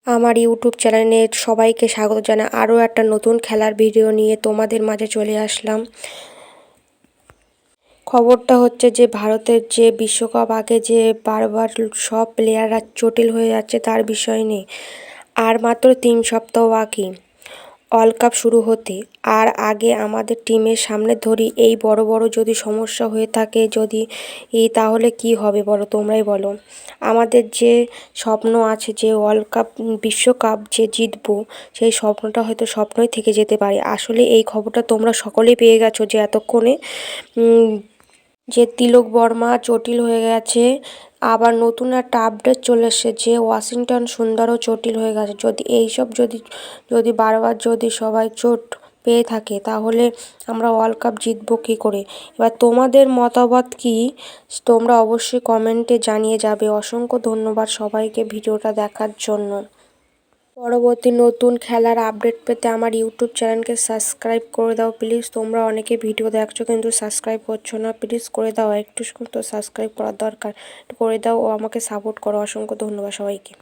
আমার ইউটিউব চ্যানেলে সবাইকে স্বাগত জানাই। আরও একটা নতুন খেলার ভিডিও নিয়ে তোমাদের মাঝে চলে আসলাম। খবরটা হচ্ছে যে ভারতের যে বিশ্বকাপ আগে যে বারবার সব প্লেয়াররা চোটিল হয়ে যাচ্ছে তার বিষয় নেই। আর মাত্র 3 সপ্তাহ বাকি ওয়ার্ল্ড কাপ শুরু হতে। আর আগে আমাদের টিমের সামনে ধরি এই বড় বড় যদি সমস্যা হয়ে থাকে তাহলে কি হবে বলো, তোমরাই বলো। আমাদের যে স্বপ্ন আছে যে ওয়ার্ল্ড কাপ বিশ্বকাপ যে জিতবো, সেই স্বপ্নটা হয়তো স্বপ্নই থেকে যেতে পারে। আসলে এই খবরটা তোমরা সকলেই পেয়ে গেছো যে এতক্ষণে যে তিলক বর্মা জটিল হয়ে গেছে। আবার নতুন একটা আপডেট চলে এসেছে যে ওয়াশিংটন সুন্দরও জটিল হয়ে গেছে। যদি এইসব যদি বারবার যদি সবাই চোট পেয়ে থাকে তাহলে আমরা ওয়ার্ল্ড কাপ জিতবো কী করে? এবার তোমাদের মতামত কি, তোমরা অবশ্যই কমেন্টে জানিয়ে যাবে। অসংখ্য ধন্যবাদ সবাইকে ভিডিওটা দেখার জন্য। পরবর্তী নতুন খেলার আপডেট পেতে আমার ইউটিউব চ্যানেলকে সাবস্ক্রাইব করে দাও প্লিজ। তোমরা অনেকে ভিডিও দেখছো কিন্তু সাবস্ক্রাইব করছো না, প্লিজ করে দাও। একটু তো সাবস্ক্রাইব করার দরকার, একটু করে দাও ও আমাকে সাপোর্ট করো। অসংখ্য ধন্যবাদ সবাইকে।